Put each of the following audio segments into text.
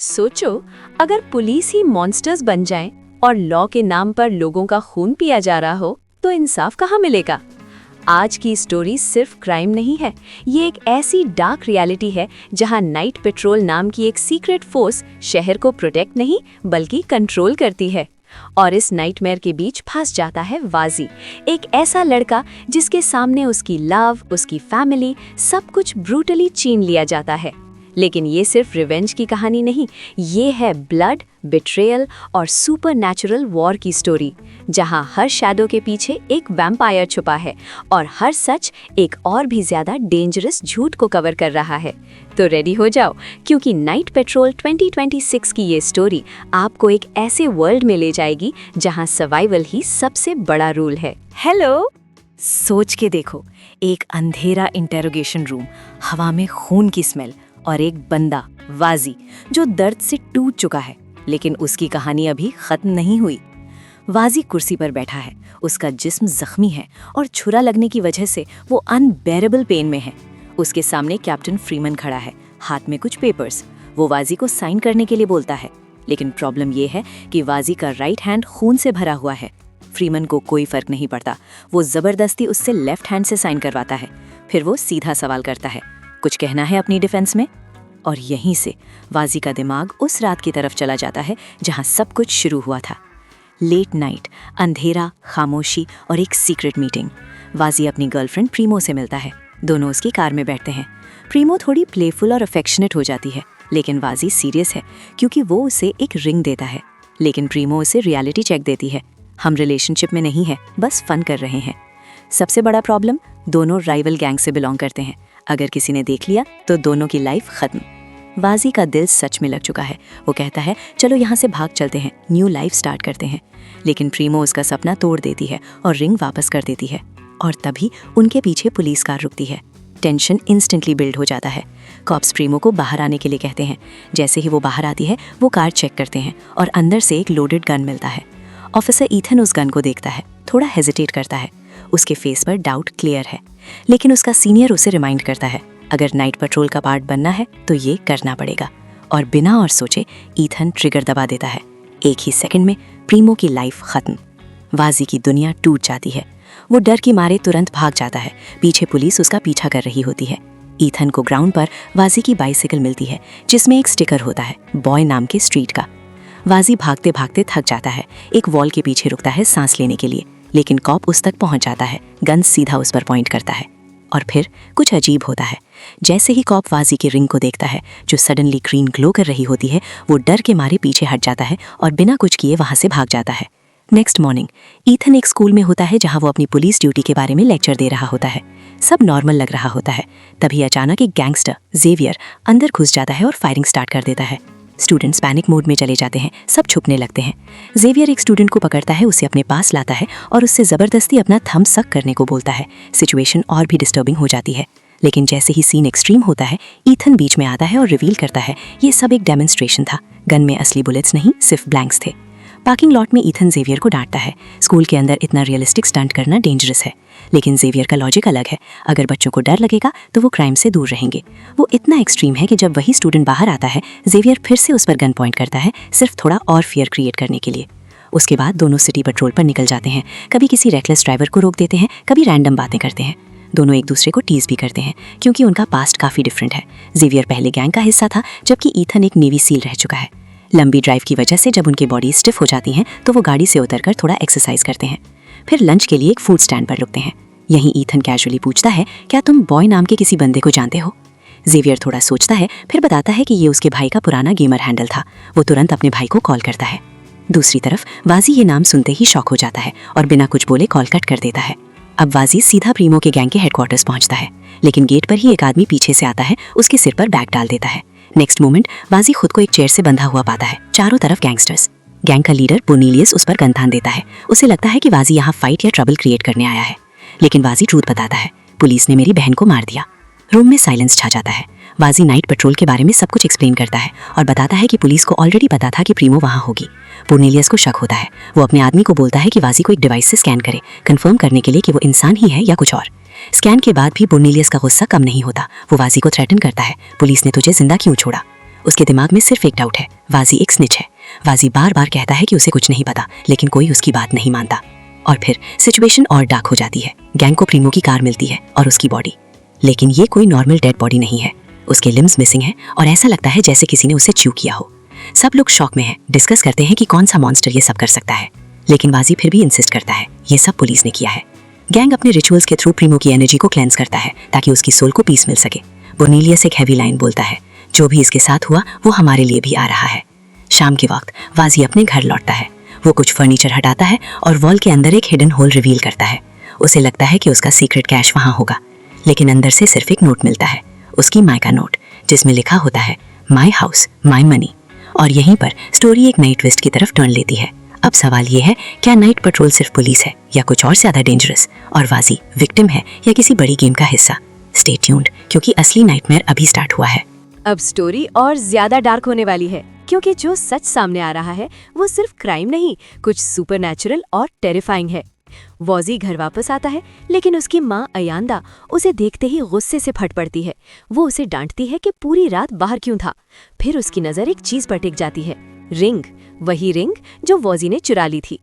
सोचो, अगर पुलिस ही मॉन्स्टर्स बन जाएं और लॉ के नाम पर लोगों का खून पिया जा रहा हो, तो इंसाफ कहाँ मिलेगा? आज की स्टोरी सिर्फ क्राइम नहीं है, ये एक ऐसी डार्क रियलिटी है जहां नाइट पेट्रोल नाम की एक सीक्रेट फोर्स शहर को प्रोटेक्ट नहीं बल्कि कंट्रोल करती है। और इस नाइटमेयर के बीच फंस जाता है वाजी, एक ऐसा लड़का जिसके सामने उसकी लव, उसकी फैमिली, सब कुछ ब्रूटली छीन लिया जाता है। लेकिन ये सिर्फ रिवेंज की कहानी नहीं, ये है ब्लड, बिट्रेयल और सुपरनैचुरल वॉर की स्टोरी, जहां हर शैडो के पीछे एक वैम्पायर छुपा है और हर सच एक और भी ज्यादा डेंजरस झूठ को कवर कर रहा है। तो रेडी हो जाओ, क्योंकि नाइट पेट्रोल 2026 की ये स्टोरी आपको एक ऐसे वर्ल्ड में ले जाएगी जहां सर्वाइवल ही सबसे बड़ा रूल है। हेलो, सोच के देखो, एक अंधेरा इंटेरोगेशन रूम, हवा में खून की स्मेल और एक बंदा वाजी जो दर्द से टूट चुका है, लेकिन उसकी कहानी अभी खत्म नहीं हुई। वाजी कुर्सी पर बैठा है, उसका जिस्म जख्मी है और छुरा लगने की वजह से वो अनबेरेबल पेन में है। उसके सामने कैप्टन फ्रीमन खड़ा है, हाथ में कुछ पेपर्स। वो वाजी को साइन करने के लिए बोलता है, लेकिन प्रॉब्लम ये है कि वाजी का राइट हैंड खून से भरा हुआ है। फ्रीमन को कोई फर्क नहीं पड़ता, वो जबरदस्ती उससे लेफ्ट हैंड से साइन करवाता है। फिर वो सीधा सवाल करता है, कुछ कहना है अपनी डिफेंस में? और यहीं से वाजी का दिमाग उस रात की तरफ चला जाता है जहां सब कुछ शुरू हुआ था। लेट नाइट, अंधेरा, खामोशी और एक सीक्रेट मीटिंग। वाजी अपनी गर्लफ्रेंड प्रीमो से मिलता है। दोनों उसकी कार में बैठते हैं। प्रीमो थोड़ी प्लेफुल और अफेक्शनेट हो जाती है, लेकिन वाजी सीरियस है क्योंकि वो उसे एक रिंग देता है। लेकिन प्रीमो उसे रियलिटी चेक देती है, हम रिलेशनशिप में नहीं है, बस फन कर रहे हैं। सबसे बड़ा प्रॉब्लम, दोनों राइवल गैंग से बिलोंग करते हैं। अगर किसी ने देख लिया तो दोनों की लाइफ खत्म। वाजी का दिल सच में लग चुका है। वो कहता है, चलो यहाँ से भाग चलते हैं, न्यू लाइफ स्टार्ट करते हैं। लेकिन प्रीमो उसका सपना तोड़ देती है और रिंग वापस कर देती है। और तभी उनके पीछे पुलिस कार रुकती है। टेंशन इंस्टेंटली बिल्ड हो जाता है। कॉप्स प्रीमो को बाहर आने के लिए कहते हैं। जैसे ही वो बाहर आती है, वो कार चेक करते हैं और अंदर से एक लोडेड गन मिलता है। ऑफिसर ईथन उस गन को देखता है, थोड़ा हेजिटेट करता है। उसके फेस पर डाउट क्लियर है, लेकिन उसका सीनियर उसे रिमाइंड करता है, अगर नाइट पेट्रोल का पार्ट बनना है तो ये करना पड़ेगा। और बिना और सोचे ईथन ट्रिगर दबा देता है। एक ही सेकंड में प्रीमो की लाइफ खत्म। वाजी की दुनिया टूट जाती है। वो डर की मारे तुरंत भाग जाता है। पीछे पुलिस उसका पीछा कर रही होती है। ईथन को ग्राउंड पर वाजी की बाइसिकल मिलती है, जिसमें एक स्टिकर होता है, बॉय नाम के स्ट्रीट का। वाजी भागते भागते थक जाता है, एक वॉल के पीछे रुकता है सांस लेने के लिए, लेकिन कॉप उस तक पहुंच जाता है। गन सीधा उस पर पॉइंट करता है। और फिर कुछ अजीब होता है। जैसे ही कॉप वाजी की रिंग को देखता है जो सडनली ग्रीन ग्लो कर रही होती है, वो डर के मारे पीछे हट जाता है और बिना कुछ किए वहां से भाग जाता है। नेक्स्ट मॉर्निंग ईथन एक स्कूल में होता है जहां वो अपनी पुलिस ड्यूटी के बारे में लेक्चर दे रहा होता है। सब नॉर्मल लग रहा होता है। तभी अचानक एक गैंगस्टर जेवियर अंदर घुस जाता है और फायरिंग स्टार्ट कर देता है। स्टूडेंट्स पैनिक मोड में चले जाते हैं, सब छुपने लगते हैं। जेवियर एक स्टूडेंट को पकड़ता है, उसे अपने पास लाता है और उससे ज़बरदस्ती अपना थंब सक करने को बोलता है। सिचुएशन और भी डिस्टर्बिंग हो जाती है। लेकिन जैसे ही सीन एक्सट्रीम होता है, ईथन बीच में आता है और रिवील करता है ये सब एक डेमोन्स्ट्रेशन था। गन में असली बुलेट्स नहीं, सिर्फ ब्लैंक्स थे। पार्किंग लॉट में ईथन जेवियर को डांटता है, स्कूल के अंदर इतना रियलिस्टिक स्टंट करना डेंजरस है। लेकिन जेवियर का लॉजिक अलग है, अगर बच्चों को डर लगेगा तो वो क्राइम से दूर रहेंगे। वो इतना एक्सट्रीम है कि जब वही स्टूडेंट बाहर आता है, जेवियर फिर से उस पर गन पॉइंट करता है, सिर्फ थोड़ा और फियर क्रिएट करने के लिए। उसके बाद दोनों सिटी पेट्रोल पर निकल जाते हैं। कभी किसी रेकलेस ड्राइवर को रोक देते हैं, कभी रैंडम बातें करते हैं। दोनों एक दूसरे को टीज भी करते हैं क्योंकि उनका पास्ट काफ़ी डिफरेंट है। जेवियर पहले गैंग का हिस्सा था, जबकि ईथन एक नेवी सील रह चुका है। लंबी ड्राइव की वजह से जब उनकी बॉडी स्टिफ हो जाती हैं तो वो गाड़ी से उतरकर थोड़ा एक्सरसाइज करते हैं। फिर लंच के लिए एक फूड स्टैंड पर रुकते हैं। यहीं ईथन कैजुअली पूछता है, क्या तुम बॉय नाम के किसी बंदे को जानते हो? जेवियर थोड़ा सोचता है, फिर बताता है कि ये उसके भाई का पुराना गेमर हैंडल था। वो तुरंत अपने भाई को कॉल करता है। दूसरी तरफ वाजी ये नाम सुनते ही शॉक हो जाता है और बिना कुछ बोले कॉल कट कर देता है। अब वाजी सीधा प्रीमो के गैंग के हेडक्वार्टर्स पहुंचता है, लेकिन गेट पर ही एक आदमी पीछे से आता है, उसके सिर पर बैग डाल देता है। नेक्स्ट मोमेंट वाजी खुद को एक चेयर से बंधा हुआ पाता है, चारों तरफ गैंगस्टर्स। गैंग का लीडर बोर्नीलियस उस पर गन तान देता है। उसे लगता है कि वाजी यहाँ फाइट या ट्रबल क्रिएट करने आया है, लेकिन वाजी ट्रूथ बताता है, पुलिस ने मेरी बहन को मार दिया। रूम में साइलेंस छा जाता है। वाजी नाइट पेट्रोल के बारे में सब कुछ एक्सप्लेन करता है और बताता है कि पुलिस को ऑलरेडी पता था कि प्रीमो वहाँ होगी। बोर्नीलियस को शक होता है। वो अपने आदमी को बोलता है कि वाजी को एक डिवाइस से स्कैन करे, कंफर्म करने के लिए कि वो इंसान ही है या कुछ और। स्कैन के बाद भी बोर्नीलियस का गुस्सा कम नहीं होता। वो वाजी को थ्रेटन करता है, पुलिस ने तुझे जिंदा क्यों छोड़ा? उसके दिमाग में सिर्फ एक डाउट है, वाजी एक स्निच है। वाजी बार बार कहता है कि उसे कुछ नहीं पता, लेकिन कोई उसकी बात नहीं मानता। और फिर सिचुएशन और डार्क हो जाती है। गैंग को प्रीमो की कार मिलती है और उसकी बॉडी, लेकिन ये कोई नॉर्मल डेड बॉडी नहीं है। उसके लिम्स मिसिंग हैं और ऐसा लगता है जैसे किसी ने उसे च्यू किया हो। सब लोग शॉक में हैं, डिस्कस करते हैं कि कौन सा मॉन्स्टर ये सब कर सकता है, लेकिन वाजी फिर भी इंसिस्ट करता है ये सब पुलिस ने किया है। गैंग अपने रिचुअल्स के थ्रू प्रीमो की एनर्जी को क्लेंस करता है ताकि उसकी सोल को पीस मिल सके। बोर्नेलियस एक हैवी लाइन बोलता है, जो भी इसके साथ हुआ वो हमारे लिए भी आ रहा है। शाम के वक्त वाजी अपने घर लौटता है। वो कुछ फर्नीचर हटाता है और वॉल के अंदर एक हिडन होल रिवील करता है। उसे लगता है कि उसका सीक्रेट कैश वहाँ होगा, लेकिन अंदर से सिर्फ एक नोट मिलता है, उसकी माई का नोट, जिसमें लिखा होता है माई हाउस माई मनी। और यहीं पर स्टोरी एक नई ट्विस्ट की तरफ टर्न लेती है। अब सवाल ये है, क्या नाइट पेट्रोल सिर्फ पुलिस है या कुछ और ज्यादा डेंजरस, और वाजी विक्टिम है या किसी बड़ी गेम का हिस्सा? स्टे ट्यून्ड, क्योंकि असली नाइटमेयर अभी स्टार्ट हुआ है। अब स्टोरी और ज्यादा डार्क होने वाली है, क्योंकि जो सच सामने आ रहा है वो सिर्फ क्राइम नहीं, कुछ सुपरनैचुरल और टेरिफाइंग है। वॉजी घर वापस आता है, लेकिन उसकी माँ अयांदा उसे देखते ही गुस्से से फट पड़ती है। वो उसे डांटती है कि पूरी रात बाहर क्यों था। फिर उसकी नज़र एक चीज पर टिक जाती है, रिंग, वही रिंग जो वॉजी ने चुरा ली थी।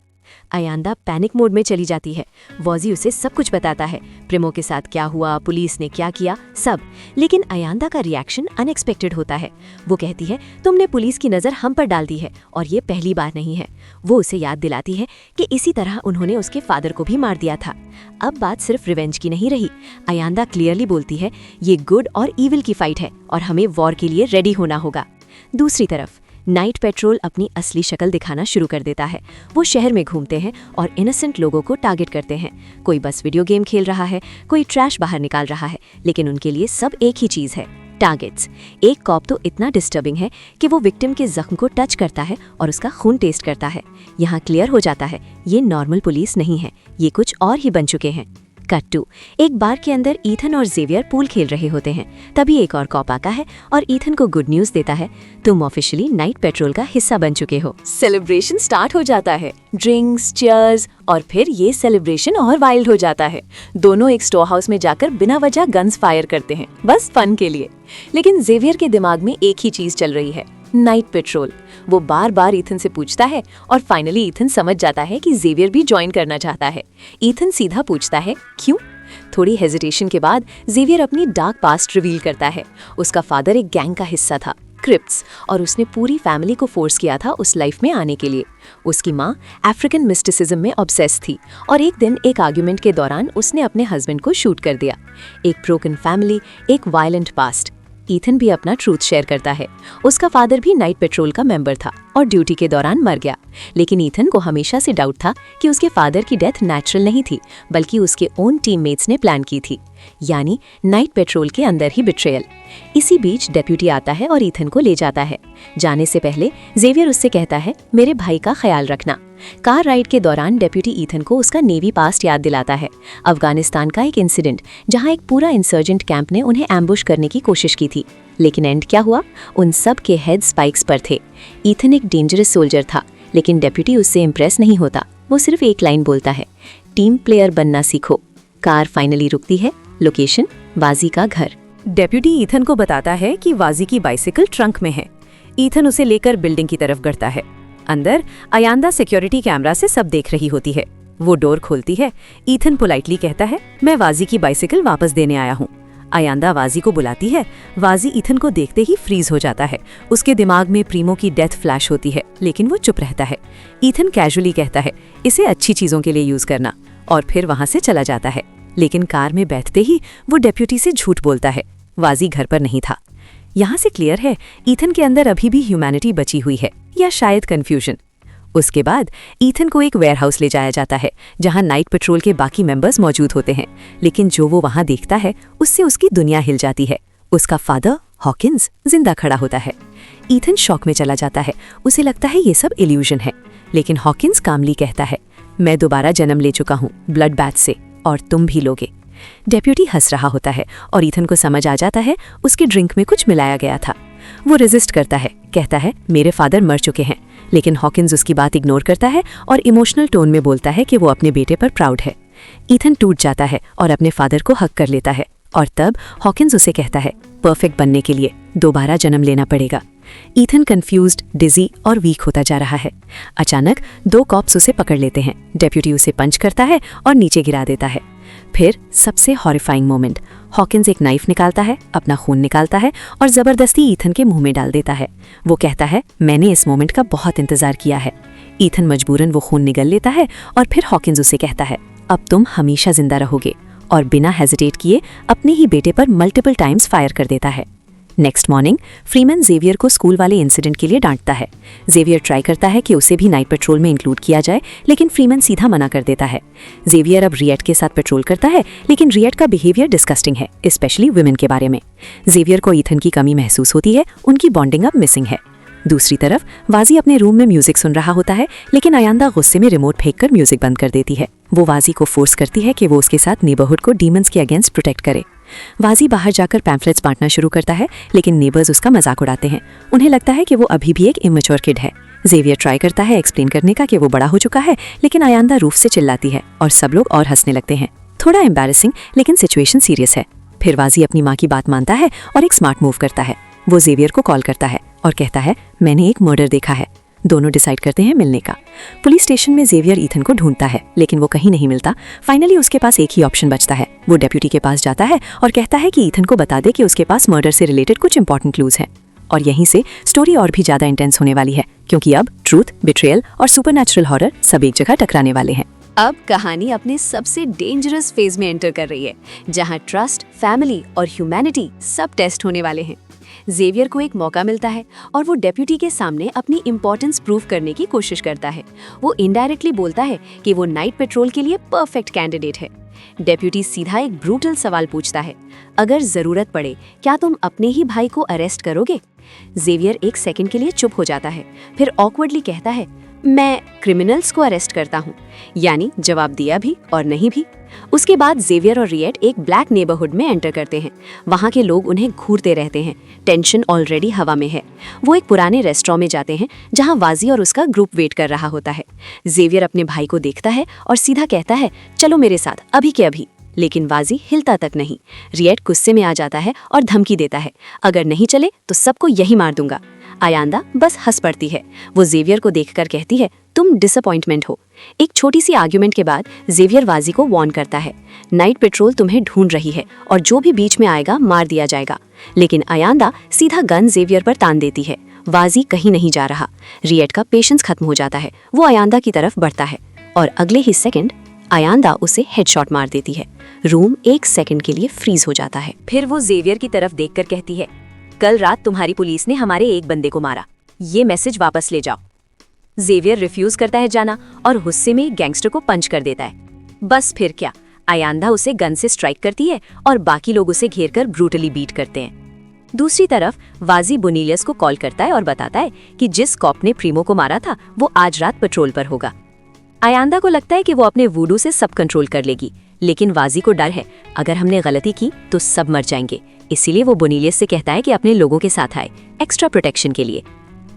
अयांदा पैनिक मोड में चली जाती है। वॉजी उसे सब कुछ बताता है, प्रेमो के साथ क्या हुआ, पुलिस ने क्या किया, सब। लेकिन अयांदा का रिएक्शन अनएक्सपेक्टेड होता है। वो कहती है, तुमने पुलिस की नज़र हम पर डाल दी है और ये पहली बार नहीं है। वो उसे याद दिलाती है कि इसी तरह उन्होंने उसके फादर को भी मार दिया था। अब बात सिर्फ रिवेंज की नहीं रही। अयांदा क्लियरली बोलती है, ये गुड और ईविल की फाइट है और हमें वॉर के लिए रेडी होना होगा। दूसरी तरफ नाइट पेट्रोल अपनी असली शक्ल दिखाना शुरू कर देता है। वो शहर में घूमते हैं और इनोसेंट लोगों को टारगेट करते हैं। कोई बस वीडियो गेम खेल रहा है, कोई ट्रैश बाहर निकाल रहा है, लेकिन उनके लिए सब एक ही चीज़ है, टारगेट्स। एक कॉप तो इतना डिस्टर्बिंग है कि वो विक्टिम के जख्म को टच करता है और उसका खून टेस्ट करता है। यहाँ क्लियर हो जाता है, ये नॉर्मल पुलिस नहीं है, ये कुछ और ही बन चुके हैं। कट टू, एक बार के अंदर ईथन और जेवियर पूल खेल रहे होते हैं। तभी एक और कॉप आता है और ईथन को गुड न्यूज़ देता है, तुम ऑफिशियली नाइट पेट्रोल का हिस्सा बन चुके हो। सेलिब्रेशन स्टार्ट हो जाता है, ड्रिंक्स, चीयर्स, और फिर ये सेलिब्रेशन और वाइल्ड हो जाता है। दोनों एक स्टोर हाउस में जाकर बिना वजह गन्स फायर करते हैं, बस फन के लिए। लेकिन जेवियर के दिमाग में एक ही चीज चल रही है, नाइट पेट्रोल। वो बार बार ईथन से पूछता है और फाइनली ईथन समझ जाता है कि जेवियर भी ज्वाइन करना चाहता है। ईथन सीधा पूछता है, क्यों? थोड़ी हेजिटेशन के बाद जेवियर अपनी डार्क पास्ट रिवील करता है। उसका फादर एक गैंग का हिस्सा था, क्रिप्ट्स, और उसने पूरी फैमिली को फोर्स किया था उस लाइफ में आने के लिए। उसकी माँ अफ्रीकन मिस्टिसिज्म में ऑब्सेस थी और एक दिन एक आर्ग्यूमेंट के दौरान उसने अपने हस्बैंड को शूट कर दिया। एक ब्रोकन फैमिली, एक वायलेंट पास्ट। ईथन भी अपना ट्रूथ शेयर करता है। उसका फादर भी नाइट पेट्रोल का मेंबर था और ड्यूटी के दौरान मर गया। लेकिन ईथन को हमेशा से डाउट था कि उसके फादर की डेथ नेचुरल नहीं थी, बल्कि उसके ओन टीममेट्स ने प्लान की थी, यानी नाइट पेट्रोल के अंदर ही बिट्रेयल। इसी बीच डेप्यूटी आता है और ईथन को ले जाता है। जाने से पहले जेवियर उससे कहता है, मेरे भाई का ख्याल रखना। कार राइड के दौरान डेप्यूटी ईथन को उसका नेवी पास्ट याद दिलाता है, अफगानिस्तान का एक इंसिडेंट जहां एक पूरा इंसर्जेंट कैंप ने उन्हें एम्बुश करने की कोशिश की थी। लेकिन एंड क्या हुआ? उन सब के हेड स्पाइक्स पर थे। ईथन एक डेंजरस सोल्जर था, लेकिन डेप्यूटी उससे इम्प्रेस नहीं होता। वो सिर्फ एक लाइन बोलता है, टीम प्लेयर बनना सीखो। कार फाइनली रुकती है, लोकेशन वाजी का घर। डेप्यूटी ईथन को बताता है कि वाजी की बाइसिकल ट्रंक में है। ईथन उसे लेकर बिल्डिंग की तरफ बढ़ता है। अंदर अयांदा सिक्योरिटी कैमरा से सब देख रही होती है। वो डोर खोलती है। ईथन पोलाइटली कहता है, मैं वाजी की बाइसिकल वापस देने आया हूँ। अयांदा वाजी को बुलाती है। वाजी ईथन को देखते ही फ्रीज हो जाता है। उसके दिमाग में प्रीमो की डेथ फ्लैश होती है, लेकिन वो चुप रहता है। ईथन कैजुअली कहता है, इसे अच्छी चीजों के लिए यूज करना, और फिर वहां से चला जाता है। लेकिन कार में बैठते ही वो डेप्यूटी से झूठ बोलता है, वाजी घर पर नहीं था। यहाँ से क्लियर है, ईथन के अंदर अभी भी ह्यूमैनिटी बची हुई है, या शायद कंफ्यूजन। उसके बाद ईथन को एक वेयरहाउस ले जाया जाता है, जहां नाइट पेट्रोल के बाकी मेंबर्स मौजूद होते हैं। लेकिन जो वो वहां देखता है, उससे उसकी दुनिया हिल जाती है। उसका फादर हॉकिंस जिंदा खड़ा होता है। ईथन शॉक में चला जाता है। उसे लगता है ये सब इल्यूजन है, लेकिन हॉकिंस कामली कहता है, मैं दोबारा जन्म ले चुका हूँ ब्लड बैथ से, और तुम भी लोगे। डेप्यूटी हंस रहा होता है और ईथन को समझ आ जाता है उसके ड्रिंक में कुछ मिलाया गया था। वो रेजिस्ट करता है, कहता है मेरे फादर मर चुके हैं, लेकिन हॉकिंस उसकी बात इग्नोर करता है और इमोशनल टोन में बोलता है कि वो अपने बेटे पर प्राउड है। ईथन टूट जाता है और अपने फादर को हक कर लेता है, और तब हॉकिंस उसे कहता है, परफेक्ट बनने के लिए दोबारा जन्म लेना पड़ेगा। ईथन कंफ्यूज्ड, डिजी और वीक होता जा रहा है। अचानक 2 कॉप्स उसे पकड़ लेते हैं। डेप्यूटी उसे पंच करता है और नीचे गिरा देता है। फिर सबसे हॉरिफाइंग मोमेंट, हॉकिंस एक नाइफ निकालता है, अपना खून निकालता है और जबरदस्ती ईथन के मुंह में डाल देता है। वो कहता है, मैंने इस मोमेंट का बहुत इंतजार किया है। ईथन मजबूरन वो खून निगल लेता है और फिर हॉकिंस उसे कहता है, अब तुम हमेशा जिंदा रहोगे, और बिना हेजिटेट किए अपने ही बेटे पर मल्टीपल टाइम्स फायर कर देता है। नेक्स्ट मॉर्निंग फ्रीमैन जेवियर को स्कूल वाले इंसिडेंट के लिए डांटता है। जेवियर ट्राई करता है कि उसे भी नाइट पेट्रोल में इंक्लूड किया जाए, लेकिन फ्रीमैन सीधा मना कर देता है। जेवियर अब रिएट के साथ पेट्रोल करता है, लेकिन रिएट का बिहेवियर डिस्कस्टिंग है, स्पेशली वुमेन के बारे में। जेवियर को ईथन की कमी महसूस होती है, उनकी बॉन्डिंग अब मिसिंग है। दूसरी तरफ वाजी अपने रूम में म्यूजिक सुन रहा होता है, लेकिन अयांदा गुस्से में रिमोट फेंककर म्यूजिक बंद कर देती है। वो वाजी को फोर्स करती है कि वो उसके साथ नेबरहुड को डीमंस के अगेंस्ट प्रोटेक्ट करे। वाजी बाहर जाकर पैम्फलेट्स बांटना शुरू करता है, लेकिन नेबर्स उसका मजाक उड़ाते हैं। उन्हें लगता है कि वो अभी भी एक इमेच्योर किड है। जेवियर ट्राई करता है एक्सप्लेन करने का कि वो बड़ा हो चुका है, लेकिन अयांदा रूफ से चिल्लाती है और सब लोग और हंसने लगते हैं। थोड़ा एम्बैरेसिंग, लेकिन सिचुएशन सीरियस है। फिर वाजी अपनी माँ की बात मानता है और एक स्मार्ट मूव करता है। वो जेवियर को कॉल करता है और कहता है, मैंने एक मर्डर देखा है। दोनों डिसाइड करते हैं मिलने का। पुलिस स्टेशन में जेवियर ईथन को ढूंढता है, लेकिन वो कहीं नहीं मिलता। फाइनली उसके पास एक ही ऑप्शन बचता है। वो डेप्यूटी के पास जाता है और कहता है कि ईथन को बता दे कि उसके पास मर्डर से रिलेटेड कुछ इंपॉर्टेंट क्लूज हैं। और यहीं से स्टोरी और भी ज्यादा इंटेंस होने वाली है, क्योंकि अब ट्रूथ, बिट्रेयल और सुपरनैचुरल हॉरर सब एक जगह टकराने वाले हैं। अब कहानी अपने सबसे डेंजरस फेज में एंटर कर रही है, जहां ट्रस्ट, फैमिली और ह्यूमैनिटी सब टेस्ट होने वाले हैं। जेवियर को एक मौका मिलता है और वो डेप्यूटी के सामने अपनी इंपॉर्टेंस प्रूव करने की कोशिश करता है। वो इनडायरेक्टली बोलता है कि वो नाइट पेट्रोल के लिए परफेक्ट कैंडिडेट है। डेप्यूटी सीधा एक ब्रूटल सवाल पूछता है, अगर जरूरत पड़े क्या तुम अपने ही भाई को अरेस्ट करोगे? जेवियर एक सेकंड के लिए चुप हो जाता है, फिर ऑकवर्डली कहता है, मैं क्रिमिनल्स को अरेस्ट करता हूँ। यानी जवाब दिया भी और नहीं भी। उसके बाद जेवियर और रिएट एक ब्लैक नेबरहुड में एंटर करते हैं। वहाँ के लोग उन्हें घूरते रहते हैं। टेंशन ऑलरेडी हवा में है। वो एक पुराने रेस्टोरेंट में जाते हैं, जहाँ वाजी और उसका ग्रुप वेट कर रहा होता है। जेवियर अपने भाई को देखता है और सीधा कहता है, चलो मेरे साथ, अभी के अभी। लेकिन वाजी हिलता तक नहीं। रिएट गुस्से में आ जाता है और धमकी देता है, अगर नहीं चले तो सबको यही मार दूंगा। अयांदा बस हंस पड़ती है। वो जेवियर को देखकर कहती है, तुम डिसअपॉइंटमेंट हो। एक छोटी सी आर्ग्यूमेंट के बाद जेवियर वाजी को वार्न करता है, नाइट पेट्रोल तुम्हें ढूंढ रही है और जो भी बीच में आएगा मार दिया जाएगा। लेकिन अयांदा सीधा गन जेवियर पर तान देती है। वाजी कहीं नहीं जा रहा। रिएट का पेशेंस खत्म हो जाता है। वो अयांदा की तरफ बढ़ता है और अगले ही सेकंड अयांदा उसे हेडशॉट मार देती है। रूम एक सेकंड के लिए फ्रीज हो जाता है। फिर वो जेवियर की तरफ देखकर कहती है, कल रात तुम्हारी पुलिस ने हमारे एक बंदे को मारा, ये मैसेज वापस ले जाओ। जेवियर रिफ्यूज करता है जाना और गुस्से में गैंगस्टर को पंच कर देता है। बस फिर क्या, अयांदा उसे गन से स्ट्राइक करती है और बाकी लोग उसे घेरकर ब्रूटली बीट करते हैं। दूसरी तरफ वाजी बोनीलियस को कॉल करता है और बताता है कि जिस कॉप ने प्रीमो को मारा था वो आज रात पेट्रोल पर होगा। अयांदा को लगता है कि वो अपने वूडू से सब कंट्रोल कर लेगी, लेकिन वाजी को डर है, अगर हमने गलती की तो सब मर जाएंगे। इसीलिए वो बोनीलियस से कहता है कि अपने लोगों के साथ आए, एक्स्ट्रा प्रोटेक्शन के लिए।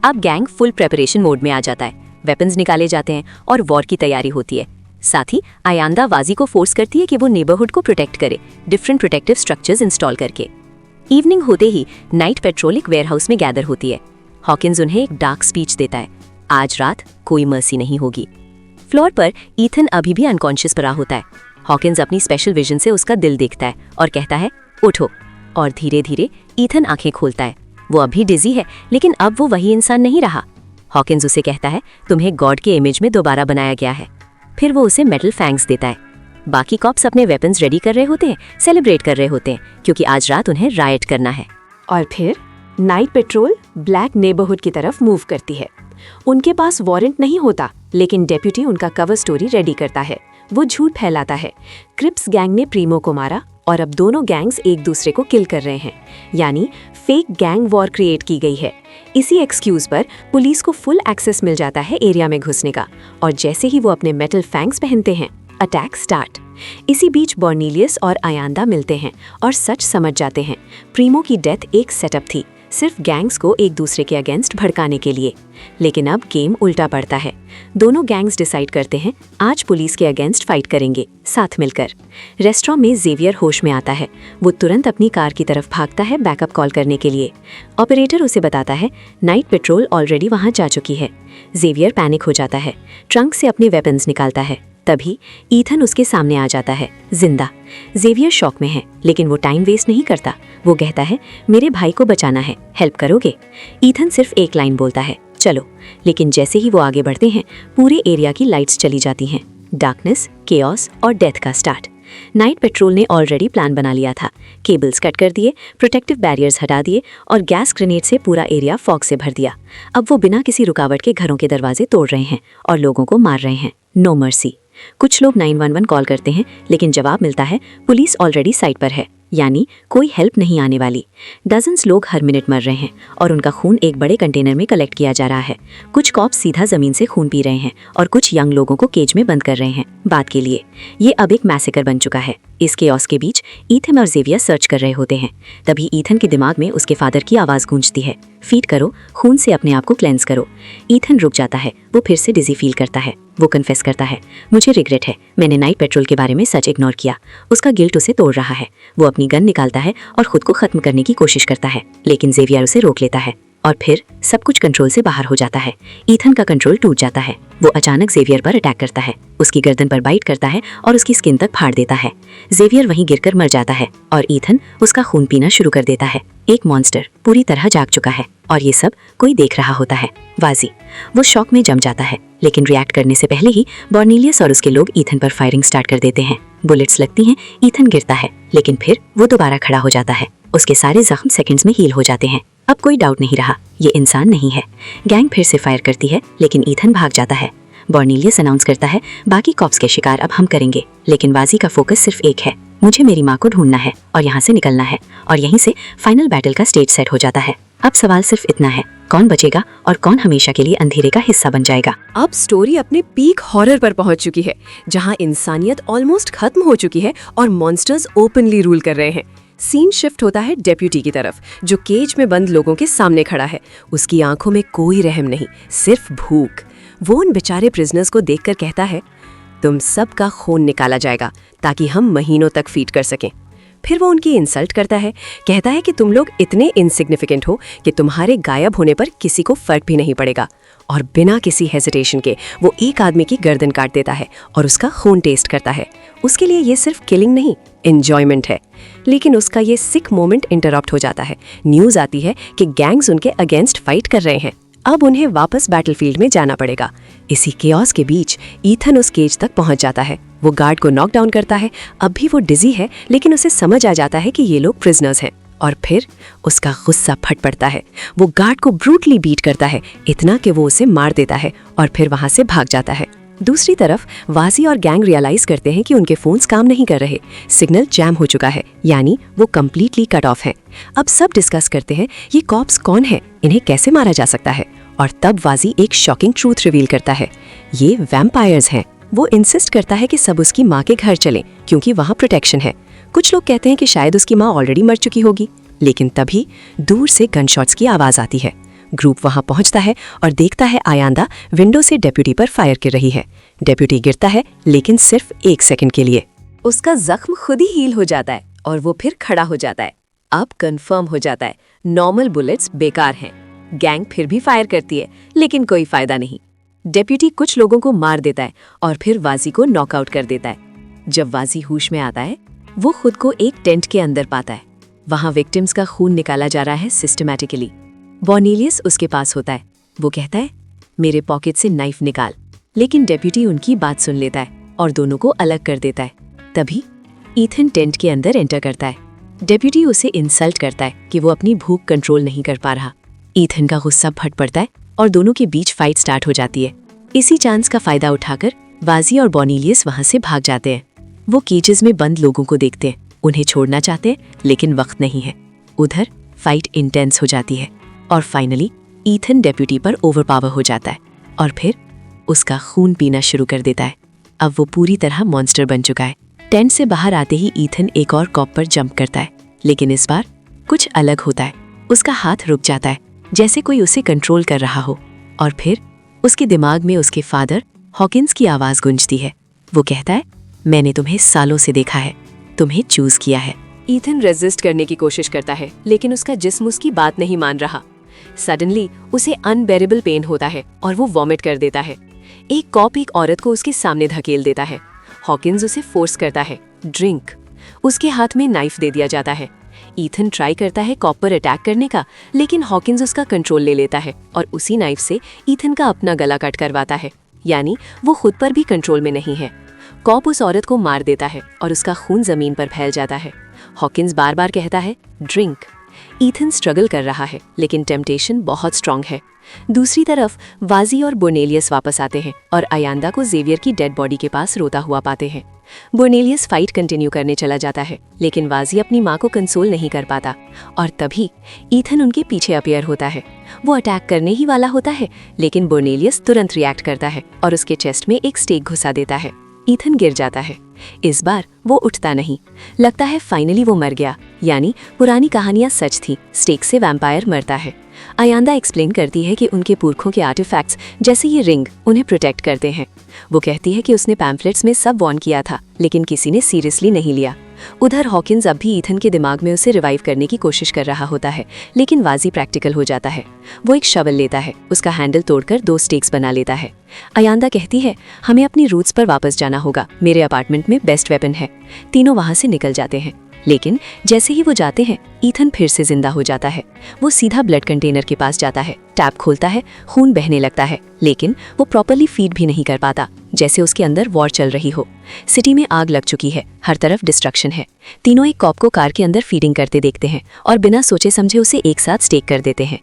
अब गैंग फुल प्रेपरेशन मोड में आ जाता है। वेपन्स निकाले जाते हैं और वॉर की तैयारी होती है। साथ ही अयांदा वाजी को फोर्स करती है कि वो नेबरहुड को प्रोटेक्ट करे, डिफरेंट प्रोटेक्टिव स्ट्रक्चर्स इंस्टॉल करके। इवनिंग होते ही नाइट पेट्रोल एक वेयरहाउस में गैदर होती है। हॉकिंस उन्हें एक डार्क स्पीच देता है, आज रात कोई मर्सी नहीं होगी। फ्लोर पर ईथन अभी भी अनकॉन्शियस पड़ा होता है। हॉकिंस अपनी स्पेशल विजन से उसका दिल देखता है और कहता है, उठो। और धीरे धीरे ईथन आंखें खोलता है। वो अभी डिजी है, लेकिन अब वो वही इंसान नहीं रहा। हॉकिंस उसे कहता है, तुम्हें गॉड के इमेज में दोबारा बनाया गया है। फिर वो उसे मेटल फैंग्स देता है। बाकी कॉप्स अपने वेपन्स रेडी कर रहे होते हैं, सेलिब्रेट कर रहे होते हैं, क्योंकि आज रात उन्हें राइट करना है। और फिर नाइट पेट्रोल ब्लैक नेबरहुड की तरफ मूव करती है। उनके पास वारंट नहीं होता, लेकिन डेप्यूटी उनका कवर स्टोरी रेडी करता है। वो झूठ फैलाता है, क्रिप्स गैंग ने प्रीमो को मारा और अब दोनों गैंग्स एक दूसरे को किल कर रहे हैं, यानी फेक गैंग वॉर क्रिएट की गई है। इसी एक्सक्यूज पर पुलिस को फुल एक्सेस मिल जाता है एरिया में घुसने का, और जैसे ही वो अपने मेटल फैंग्स पहनते हैं, अटैक स्टार्ट। इसी बीच बोर्नीलियस और अयांदा मिलते हैं और सच समझ जाते हैं, प्रीमो की डेथ एक सेटअप थी। सिर्फ गैंग्स को एक दूसरे के अगेंस्ट भड़काने के लिए। लेकिन अब गेम उल्टा पड़ता है। दोनों गैंग्स डिसाइड करते हैं आज पुलिस के अगेंस्ट फाइट करेंगे, साथ मिलकर। रेस्टोरेंट में जेवियर होश में आता है। वो तुरंत अपनी कार की तरफ भागता है बैकअप कॉल करने के लिए। ऑपरेटर उसे बताता है नाइट पेट्रोल ऑलरेडी वहां जा चुकी है। जेवियर पैनिक हो जाता है, ट्रंक से अपने वेपन्स निकालता है। तभी ईथन उसके सामने आ जाता है, जिंदा। जेवियर शॉक में है, लेकिन वो टाइम वेस्ट नहीं करता। वो कहता है मेरे भाई को बचाना है, हेल्प करोगे? ईथन सिर्फ एक लाइन बोलता है, चलो। लेकिन जैसे ही वो आगे बढ़ते हैं पूरे एरिया की लाइट्स चली जाती हैं। डार्कनेस, केओस और डेथ का स्टार्ट। नाइट पेट्रोल ने ऑलरेडी प्लान बना लिया था। केबल्स कट कर दिए, प्रोटेक्टिव बैरियर्स हटा दिए और गैस ग्रेनेड से पूरा एरिया फॉग से भर दिया। अब वो बिना किसी रुकावट के घरों के दरवाजे तोड़ रहे हैं और लोगों को मार रहे हैं। No mercy. कुछ लोग 911 कॉल करते हैं, लेकिन जवाब मिलता है पुलिस ऑलरेडी साइट पर है, यानी कोई हेल्प नहीं आने वाली। डजन्स लोग हर मिनट मर रहे हैं और उनका खून एक बड़े कंटेनर में कलेक्ट किया जा रहा है। कुछ कॉप्स सीधा जमीन से खून पी रहे हैं और कुछ यंग लोगों को केज में बंद कर रहे हैं बात के लिए। ये अब एक मैसेकर बन चुका है। इस केओस के बीच ईथन और जेवियर सर्च कर रहे होते हैं। तभी ईथन के दिमाग में उसके फादर की आवाज़ गूंजती है, फीड करो, खून से अपने आप को क्लेंस करो। ईथन रुक जाता है। वो फिर से डिजी फील करता है। वो कन्फेस करता है, मुझे रिग्रेट है, मैंने नाइट पेट्रोल के बारे में सच इग्नोर किया। उसका गिल्ट उसे तोड़ रहा है। वो अपनी गन निकालता है और खुद को खत्म करने की कोशिश करता है, लेकिन जेवियर उसे रोक लेता है और फिर सब कुछ कंट्रोल से बाहर हो जाता है। ईथन का कंट्रोल टूट जाता है। वो अचानक जेवियर पर अटैक करता है, उसकी गर्दन पर बाइट करता है और उसकी स्किन तक फाड़ देता है। जेवियर वहीं गिरकर मर जाता है और ईथन उसका खून पीना शुरू कर देता है। एक मॉन्स्टर पूरी तरह जाग चुका है और ये सब कोई देख रहा होता है। वाजी। वो शॉक में जम जाता है, लेकिन रिएक्ट करने से पहले ही बॉर्नीलियस और उसके लोग ईथन पर फायरिंग स्टार्ट कर देते हैं। बुलेट्स लगती हैं, ईथन गिरता है, लेकिन फिर वो दोबारा खड़ा हो जाता है। उसके सारे जख्म सेकंड्स में हील हो जाते हैं। अब कोई डाउट नहीं रहा, ये इंसान नहीं है। गैंग फिर से फायर करती है, लेकिन ईथन भाग जाता है। बॉर्नीलियस अनाउंस करता है बाकी कॉप्स के शिकार अब हम करेंगे, लेकिन वाजी का फोकस सिर्फ एक है, मुझे मेरी माँ को ढूंढना है और यहाँ से निकलना है। और यहीं से फाइनल बैटल का स्टेज सेट हो जाता है। अब सवाल सिर्फ इतना है, कौन बचेगा और कौन हमेशा के लिए अंधेरे का हिस्सा बन जाएगा? अब स्टोरी अपने पीक हॉरर पर पहुंच चुकी है, जहां इंसानियत ऑलमोस्ट खत्म हो चुकी है और मॉन्स्टर्स ओपनली रूल कर रहे हैं। सीन शिफ्ट होता है डेप्यूटी की तरफ, जो केज में बंद लोगों के सामने खड़ा है। उसकी आंखों में कोई रहम नहीं, सिर्फ भूख। वो उन बेचारे प्रिजनर्स को देखकर कहता है, तुम सबका खून निकाला जाएगा ताकि हम महीनों तक फीड कर सकें। फिर वो उनकी इंसल्ट करता है, कहता है कि तुम लोग इतने इनसिग्निफिकेंट हो कि तुम्हारे गायब होने पर किसी को फर्क भी नहीं पड़ेगा। और बिना किसी हेजिटेशन के वो एक आदमी की गर्दन काट देता है और उसका खून टेस्ट करता है। उसके लिए ये सिर्फ किलिंग नहीं, एंजॉयमेंट है। लेकिन उसका ये सिक मोमेंट इंटरप्ट हो जाता है। न्यूज़ आती है कि गैंग्स उनके अगेंस्ट फाइट कर रहे हैं। अब उन्हें वापस बैटलफील्ड में जाना पड़ेगा। इसी केओस के बीच ईथन उस केज तक पहुंच जाता है। वो गार्ड को नॉक डाउन करता है। अब भी वो डिजी है, लेकिन उसे समझ आ जाता है कि ये लोग प्रिजनर्स हैं। और फिर उसका गुस्सा फट पड़ता है। वो गार्ड को ब्रूटली बीट करता है, इतना कि वो उसे मार देता है और फिर वहां से भाग जाता है। दूसरी तरफ वाजी और गैंग रियलाइज करते हैं कि उनके फोन्स काम नहीं कर रहे। सिग्नल जैम हो चुका है, यानी वो कंप्लीटली कट ऑफ है। अब सब डिस्कस करते हैं ये कॉप्स कौन है, इन्हें कैसे मारा जा सकता है। और तब वाजी एक शॉकिंग ट्रूथ रिवील करता है, ये वैम्पायर्स हैं। वो इंसिस्ट करता है कि सब उसकी माँ के घर चलें क्योंकि वहाँ प्रोटेक्शन है। कुछ लोग कहते हैं कि शायद उसकी माँ ऑलरेडी मर चुकी होगी, लेकिन तभी दूर से गनशॉट्स की आवाज़ आती है। ग्रुप वहां पहुंचता है और देखता है आयांदा विंडो से डेप्यूटी पर फायर कर रही है। डेप्यूटी गिरता है, लेकिन सिर्फ 1 सेकंड के लिए। उसका जख्म खुद ही हील हो जाता है और वो फिर खड़ा हो जाता है। अब कंफर्म हो जाता है नॉर्मल बुलेट्स बेकार हैं। गैंग फिर भी फायर करती है, लेकिन कोई फायदा नहीं। डेप्यूटी कुछ लोगों को मार देता है और फिर वाजी को नॉकआउट कर देता है। जब वाजी होश में आता है, वो खुद को एक टेंट के अंदर पाता है। वहां विक्टिम्स का खून निकाला जा रहा है सिस्टमैटिकली। बॉर्नीलियस उसके पास होता है। वो कहता है, मेरे पॉकेट से नाइफ निकाल। लेकिन डेप्यूटी उनकी बात सुन लेता है और दोनों को अलग कर देता है। तभी ईथन टेंट के अंदर एंटर करता है। डेप्यूटी उसे इंसल्ट करता है कि वो अपनी भूख कंट्रोल नहीं कर पा रहा। ईथन का गुस्सा फट पड़ता है और दोनों के बीच फाइट स्टार्ट हो जाती है। इसी चांस का फायदा उठाकर वाजी और बॉर्नीलियस वहां से भाग जाते हैं। वो केजेस में बंद लोगों को देखते हैं, उन्हें छोड़ना चाहते हैं, लेकिन वक्त नहीं है। उधर फाइट इंटेंस हो जाती है और फाइनली ईथन डेप्यूटी पर ओवरपावर हो जाता है और फिर उसका खून पीना शुरू कर देता है। अब वो पूरी तरह मॉन्स्टर बन चुका है। टेंट से बाहर आते ही ईथन एक और कॉप पर जंप करता है, लेकिन इस बार कुछ अलग होता है। उसका हाथ रुक जाता है, जैसे कोई उसे कंट्रोल कर रहा हो। और फिर उसके दिमाग में उसके फादर हॉकिंस की आवाज़ गूंजती है। वो कहता है, मैंने तुम्हें सालों से देखा है, तुम्हें चूज किया है। ईथन रेजिस्ट करने की कोशिश करता है, लेकिन उसका जिस्म उसकी बात नहीं मान रहा। सडनली उसे अनबेरेबल पेन होता है और वो वॉमिट कर देता है। एक कॉप एक औरत को उसके सामने धकेल देता है। हॉकिंस उसे फोर्स करता है, ड्रिंक। उसके हाथ में नाइफ दे दिया जाता है। ईथन ट्राई करता है कॉप पर अटैक करने का, लेकिन हॉकिंस उसका कंट्रोल ले लेता है और उसी नाइफ से ईथन का अपना गला कट करवाता है। यानी वो खुद पर भी कंट्रोल में नहीं है। कॉप उस औरत को मार देता है और उसका खून जमीन पर फैल जाता है। हॉकिंस बार बार कहता है, ड्रिंक। ईथन स्ट्रगल कर रहा है, लेकिन टेम्पटेशन बहुत स्ट्रांग है। दूसरी तरफ वाजी और बोर्नेलियस वापस आते हैं और आयांदा को जेवियर की डेड बॉडी के पास रोता हुआ पाते हैं। बोर्नेलियस फाइट कंटिन्यू करने चला जाता है, लेकिन वाजी अपनी माँ को कंसोल नहीं कर पाता। और तभी ईथन उनके पीछे अपीयर होता है। वो अटैक करने ही वाला होता है, लेकिन बोर्नेलियस तुरंत रिएक्ट करता है और उसके चेस्ट में एक स्टेक घुसा देता है। ईथन गिर जाता है। इस बार वो उठता नहीं। लगता है फाइनली वो मर गया, यानी पुरानी कहानियां सच थी, स्टेक से वैम्पायर मरता है। आयांदा एक्सप्लेन करती है कि उनके पुरखों के आर्टिफैक्ट्स जैसे ये रिंग उन्हें प्रोटेक्ट करते हैं। वो कहती है कि उसने पैम्फलेट्स में सब वॉर्न किया था, लेकिन किसी ने सीरियसली नहीं लिया। उधर हॉकिंस अब भी ईथन के दिमाग में उसे रिवाइव करने की कोशिश कर रहा होता है, लेकिन वाजी प्रैक्टिकल हो जाता है। वो एक शवल लेता है, उसका हैंडल तोड़कर 2 स्टेक्स बना लेता है। आयांदा कहती है, हमें अपनी रूट्स पर वापस जाना होगा, मेरे अपार्टमेंट में बेस्ट वेपन है। तीनों वहां से निकल जाते हैं, लेकिन जैसे ही वो जाते हैं, ईथन फिर से जिंदा हो जाता है। वो सीधा ब्लड कंटेनर के पास जाता है, टैप खोलता है, खून बहने लगता है, लेकिन वो प्रॉपर्ली फीड भी नहीं कर पाता, जैसे उसके अंदर वॉर चल रही हो। सिटी में आग लग चुकी है, हर तरफ डिस्ट्रक्शन है। तीनों एक कॉप को कार के अंदर फीडिंग करते देखते हैं और बिना सोचे समझे उसे एक साथ स्टेक कर देते हैं।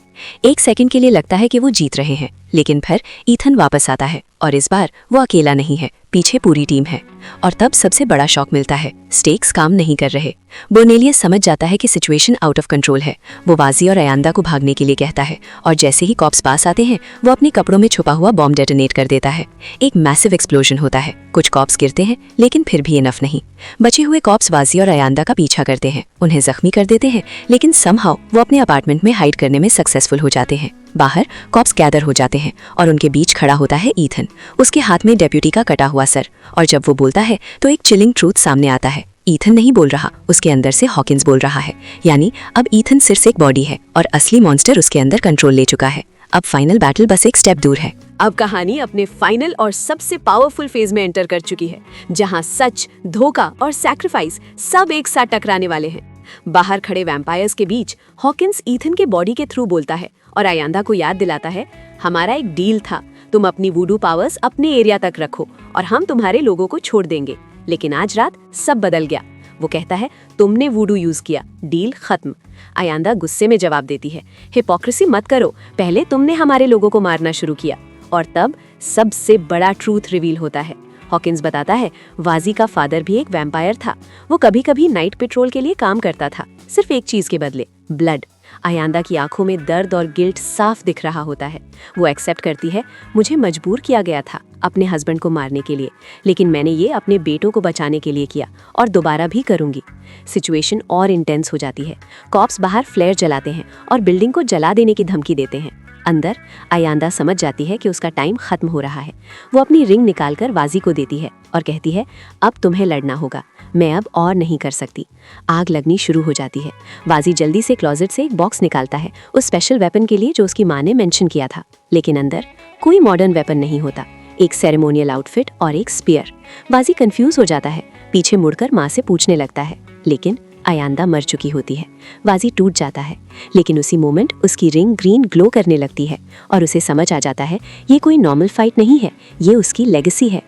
एक सेकंड के लिए लगता है कि वो जीत रहे हैं, लेकिन फिर ईथन वापस आता है और इस बार वो अकेला नहीं है, पीछे पूरी टीम है। और तब सबसे बड़ा शॉक मिलता है, स्टेक्स काम नहीं कर रहे। बोर्नेलियस समझ जाता है कि सिचुएशन आउट ऑफ कंट्रोल है। वो वाजी और आयांदा को भागने के लिए कहता है और जैसे ही कॉप्स पास आते हैं, वो अपने कपड़ों में छुपा हुआ बॉम्ब डेटोनेट कर देता है। एक मैसिव एक्सप्लोजन होता है, कुछ कॉप्स गिरते हैं, लेकिन फिर भी इनफ नहीं। बचे हुए कॉप्स वाजी और आयांदा का पीछा करते हैं, उन्हें जख्मी कर देते हैं, लेकिन समहाउ वो अपने अपार्टमेंट में हाइड करने में सक्सेसफुल हो जाते हैं। बाहर कॉप्स गैदर हो जाते हैं और उनके बीच खड़ा होता है ईथन, उसके हाथ में डेप्यूटी का कटा हुआ सर। और जब वो बोलता है तो एक चिलिंग ट्रूथ सामने आता है। ईथन नहीं बोल रहा, उसके अंदर से हॉकिंस बोल रहा है। यानी अब ईथन सिर्फ एक बॉडी है और असली मॉन्स्टर उसके अंदर कंट्रोल ले चुका है। अब फाइनल बैटल बस एक स्टेप दूर है। अब कहानी अपने फाइनल और सबसे पावरफुल फेज में एंटर कर चुकी है, जहां सच, धोखा और सैक्रिफाइस सब एक साथ टकराने वाले हैं। बाहर खड़े वैम्पायर्स के बीच हॉकिंस ईथन के बॉडी के थ्रू बोलता है और आयांदा को याद दिलाता है, हमारा एक डील था, तुम अपनी वूडू पावर्स अपने एरिया तक रखो और हम तुम्हारे लोगों को छोड़ देंगे। लेकिन आज रात सब बदल गया। वो कहता है, तुमने वूडू यूज किया, डील खत्म। आयांदा गुस्से में जवाब देती है, हिपोक्रेसी मत करो, पहले तुमने हमारे लोगों को मारना शुरू किया। और तब सबसे बड़ा ट्रूथ रिवील होता है। हॉकिंस बताता है, वाजी का फादर भी एक वैम्पायर था। वो कभी कभी नाइट पेट्रोल के लिए काम करता था, सिर्फ एक चीज के बदले, ब्लड। आयांदा की आंखों में दर्द और गिल्ट साफ दिख रहा होता है। वो एक्सेप्ट करती है, मुझे मजबूर किया गया था अपने हस्बैंड को मारने के लिए, लेकिन मैंने ये अपने बेटों को बचाने के लिए किया और दोबारा भी करूंगी। सिचुएशन और इंटेंस हो जाती है। कॉप्स बाहर फ्लेयर जलाते हैं और बिल्डिंग को जला देने की धमकी देते हैं। अंदर आयांदा समझ जाती है कि उसका टाइम खत्म हो रहा है। वो अपनी रिंग निकालकर वाजी को देती है और कहती है, अब तुम्हें लड़ना होगा, मैं अब और नहीं कर सकती। आग लगनी शुरू हो जाती है। वाजी जल्दी से क्लोजेट से एक बॉक्स निकालता है, उस स्पेशल वेपन के लिए जो उसकी माँ ने मेंशन किया था, लेकिन अंदर कोई मॉडर्न वेपन नहीं होता, एक सेरेमोनियल आउटफिट और एक स्पीयर। वाजी कंफ्यूज हो जाता है, पीछे मुड़कर माँ से पूछने लगता है, लेकिन आयांदा मर चुकी होती है। वाजी टूट जाता है, लेकिन उसी मोमेंट उसकी रिंग ग्रीन ग्लो करने लगती है और उसे समझ आ जाता है ये कोई नॉर्मल फाइट नहीं है, ये उसकी लेगेसी है।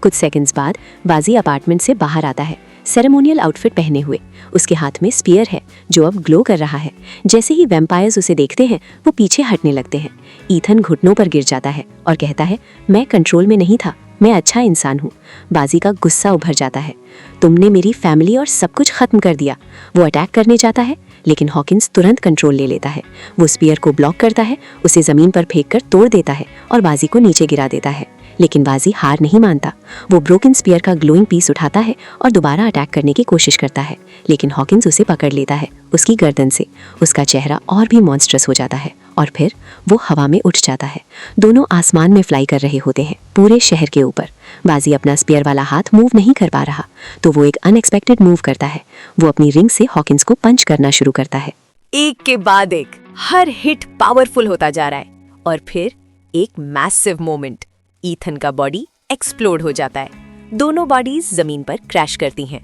कुछ सेकंड्स बाद वाजी अपार्टमेंट से बाहर आता है, सेरेमोनियल आउटफिट पहने हुए। उसके हाथ में स्पीयर है जो अब ग्लो कर रहा है। जैसे ही वैम्पायर्स उसे देखते हैं, वो पीछे हटने लगते हैं। ईथन घुटनों पर गिर जाता है और कहता है, मैं कंट्रोल में नहीं था, मैं अच्छा इंसान हूँ। बाजी का गुस्सा उभर जाता है, तुमने मेरी फैमिली और सब कुछ खत्म कर दिया। वो अटैक करने जाता है, लेकिन हॉकिंस तुरंत कंट्रोल ले लेता है। वो स्पीयर को ब्लॉक करता है, उसे जमीन पर फेंक कर तोड़ देता है और बाजी को नीचे गिरा देता है। लेकिन वाजी हार नहीं मानता। वो ब्रोकन स्पीयर का ग्लोइंग पीस उठाता है और दोबारा अटैक करने की कोशिश करता है, लेकिन हॉकिंस उसे पकड़ लेता है उसकी गर्दन से। उसका चेहरा और भी मॉन्स्ट्रस हो जाता है और फिर वो हवा में उठ जाता है। दोनों आसमान में फ्लाई कर रहे होते हैं, पूरे शहर के ऊपर। वाजी अपना स्पीयर वाला हाथ मूव नहीं कर पा रहा, तो वो एक अनएक्सपेक्टेड मूव करता है। वो अपनी रिंग से हॉकिंस को पंच करना शुरू करता है। एक के बाद एक हर हिट पावरफुल होता जा रहा है और फिर एक मैसिव मोमेंट, ईथन का बॉडी एक्सप्लोड हो जाता है। दोनों बॉडीज जमीन पर क्रैश करती हैं।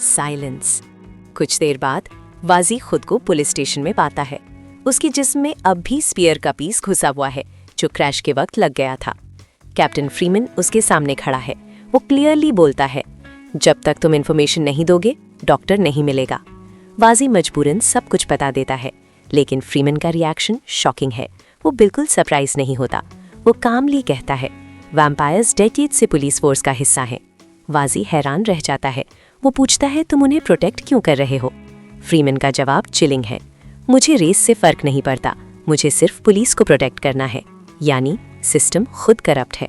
साइलेंस। कुछ देर बाद वाजी खुद को पुलिस स्टेशन में पाता है। उसके जिस्म में अब भी स्पीयर का पीस घुसा हुआ है जो क्रैश के वक्त लग गया था। कैप्टन फ्रीमैन उसके सामने खड़ा है। वो क्लियरली बोलता है, जब तक तुम इन्फॉर्मेशन नहीं दोगे डॉक्टर नहीं मिलेगा। वाजी मजबूरन सब कुछ बता देता है, लेकिन फ्रीमैन का रिएक्शन शॉकिंग है। वो बिल्कुल सरप्राइज नहीं होता। वो कामली कहता है, वैम्पायर्स डेकेड से पुलिस फोर्स का हिस्सा हैं। वाजी हैरान रह जाता है। वो पूछता है, तुम उन्हें प्रोटेक्ट क्यों कर रहे हो? फ्रीमैन का जवाब चिलिंग है, मुझे रेस से फर्क नहीं पड़ता, मुझे सिर्फ पुलिस को प्रोटेक्ट करना है, यानी सिस्टम खुद करप्ट है।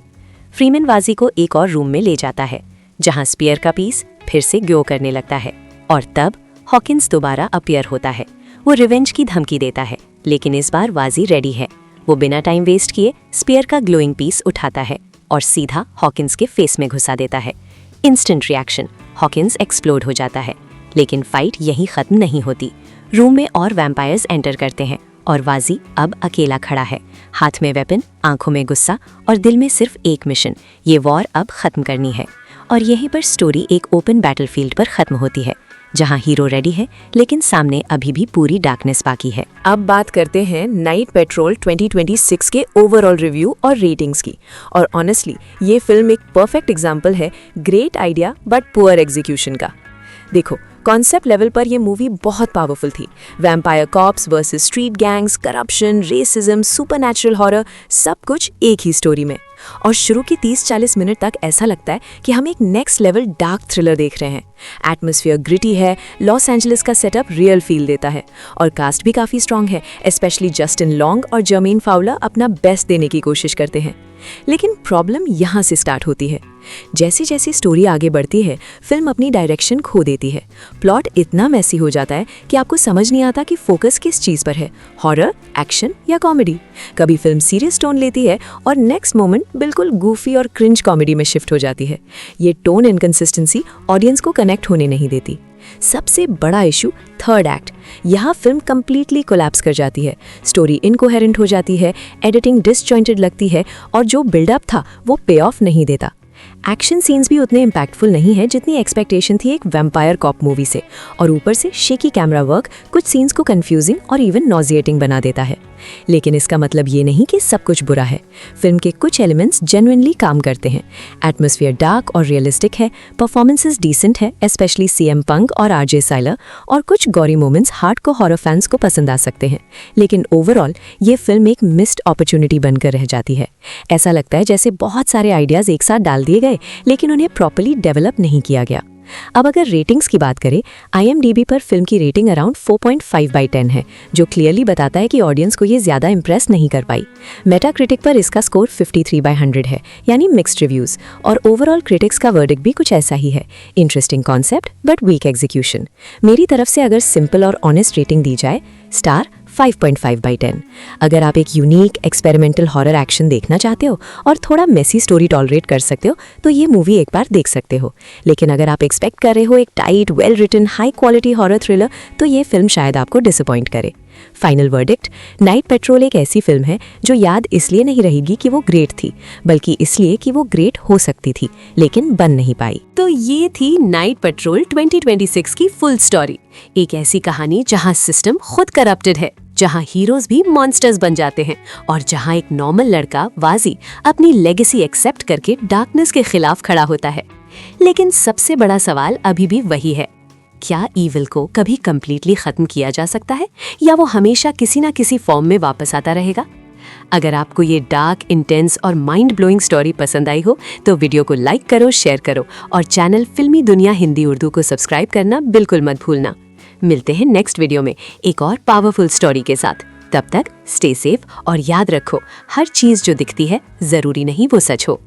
फ्रीमैन वाजी को एक और रूम में ले जाता है जहां स्पीयर का पीस फिर से ग्लो करने लगता है और तब हॉकिंस दोबारा अपीयर होता है। वो रिवेंज की धमकी देता है, लेकिन इस बार वाजी रेडी है। वो बिना टाइम वेस्ट किए स्पीयर का ग्लोइंग पीस उठाता है और सीधा हॉकिंस के फेस में घुसा देता है। इंस्टेंट रिएक्शन, हॉकिंस एक्सप्लोड हो जाता है। लेकिन फाइट यहीं खत्म नहीं होती। रूम में और वैम्पायर्स एंटर करते हैं और वाजी अब अकेला खड़ा है, हाथ में वेपन, आंखों में गुस्सा और दिल में सिर्फ एक मिशन, ये वॉर अब खत्म करनी है। और यहीं पर स्टोरी एक ओपन बैटलफील्ड पर खत्म होती है, जहां हीरो रेडी है लेकिन सामने अभी भी पूरी डार्कनेस बाकी है। अब बात करते हैं नाइट पेट्रोल 2026 के ओवरऑल रिव्यू और रेटिंग्स की। और ऑनेस्टली ये फिल्म एक परफेक्ट एग्जांपल है great idea but poor execution का। देखो, कॉन्सेप्ट लेवल पर ये मूवी बहुत पावरफुल थी। Vampire cops versus street gangs, corruption, racism, supernatural horror, सब कुछ एक ही स्टोरी में। और शुरू के 30-40 मिनट तक ऐसा लगता है कि हम एक नेक्स्ट लेवल डार्क थ्रिलर देख रहे हैं। एटमॉस्फेयर ग्रिटी है, लॉस एंजलिस का सेटअप रियल फील देता है और कास्ट भी काफ़ी स्ट्रॉन्ग है। स्पेशली जस्टिन लॉन्ग और जर्मीन फाउलर अपना बेस्ट देने की कोशिश करते हैं। लेकिन प्रॉब्लम यहाँ से स्टार्ट होती है। जैसे जैसे स्टोरी आगे बढ़ती है, फिल्म अपनी डायरेक्शन खो देती है। प्लॉट इतना मैसी हो जाता है कि आपको समझ नहीं आता कि फोकस किस चीज़ पर है, हॉरर, एक्शन या कॉमेडी। कभी फिल्म सीरियस टोन लेती है और नेक्स्ट मोमेंट बिल्कुल गूफी और क्रिंज कॉमेडी में शिफ्ट हो जाती है। ये टोन इनकंसिस्टेंसी ऑडियंस को कनेक्ट होने नहीं देती। सबसे बड़ा इशू थर्ड एक्ट। यहाँ फिल्म कंप्लीटली कोलैप्स कर जाती है। स्टोरी इनकोहेरेंट हो जाती है, एडिटिंग डिसजॉइंटेड लगती है और जो बिल्डअप था वो पे ऑफ नहीं देता। एक्शन सीन्स भी उतने इम्पैक्टफुल नहीं है जितनी एक्सपेक्टेशन थी एक वैम्पायर कॉप मूवी से, और ऊपर से शेकी कैमरा वर्क कुछ सीन्स को कंफ्यूजिंग और इवन नॉजिएटिंग बना देता है। लेकिन इसका मतलब ये नहीं कि सब कुछ बुरा है। फिल्म के कुछ एलिमेंट्स जेन्युइनली काम करते हैं। एटमॉस्फेयर डार्क और रियलिस्टिक है, परफॉर्मेंसेस डिसेंट है, स्पेशली सीएम पंक और आरजे साइलर, और कुछ गॉरी मोमेंट्स हार्डकोर हॉरर फैंस को पसंद आ सकते हैं। लेकिन ओवरऑल ये फिल्म एक मिस्ड अपॉर्चुनिटी बनकर रह जाती है। ऐसा लगता है जैसे बहुत सारे आइडियाज एक साथ डाल दिए गए लेकिन उन्हें प्रॉपर्ली डेवलप नहीं किया गया। अब अगर रेटिंग्स की बात करें, IMDb पर फिल्म की रेटिंग अराउंड 4.5/10 है, जो क्लियरली बताता है कि ऑडियंस को ये ज़्यादा इंप्रेस नहीं कर पाई। मेटाक्रिटिक पर इसका स्कोर 53/100 है, यानी मिक्स्ड रिव्यूज़, और ओवरऑल क्रिटिक्स का वर्डिक्ट भी कुछ ऐसा ही है, interesting concept but weak execution. मेरी तरफ से अगर सिंपल और ऑनेस्ट रेटिंग दी जाए, स्टार 5.5/10। अगर आप एक यूनिक एक्सपेरिमेंटल हॉरर एक्शन देखना चाहते हो और थोड़ा मेसी स्टोरी टॉलरेट कर सकते हो तो ये मूवी एक बार देख सकते हो। लेकिन अगर आप एक्सपेक्ट कर रहे हो एक tight, well written, high quality horror thriller तो ये फिल्म शायद आपको डिसअपॉइंट करे। फाइनल वर्डिक्ट, नाइट पेट्रोल एक ऐसी फिल्म है जो याद इसलिए नहीं रहेगी कि वो ग्रेट थी, बल्कि इसलिए कि वो ग्रेट हो सकती थी लेकिन बन नहीं पाई। तो ये थी नाइट पेट्रोल 2026 की फुल स्टोरी। एक ऐसी कहानी जहां सिस्टम खुद करप्टेड है, जहां हीरोज भी मॉन्स्टर्स बन जाते हैं और जहां एक नॉर्मल लड़का वाजी अपनी लेगेसी एक्सेप्ट करके डार्कनेस के खिलाफ खड़ा होता है। लेकिन सबसे बड़ा सवाल अभी भी वही है, क्या ईविल को कभी कंप्लीटली खत्म किया जा सकता है या वो हमेशा किसी ना किसी फॉर्म में वापस आता रहेगा? अगर आपको ये डार्क, इंटेंस और माइंड ब्लोइंग स्टोरी पसंद आई हो तो वीडियो को लाइक करो, शेयर करो और चैनल फिल्मी दुनिया हिंदी उर्दू को सब्सक्राइब करना बिल्कुल मत भूलना। मिलते हैं नेक्स्ट वीडियो में एक और पावरफुल स्टोरी के साथ। तब तक स्टे सेफ और याद रखो, हर चीज जो दिखती है जरूरी नहीं वो सच हो।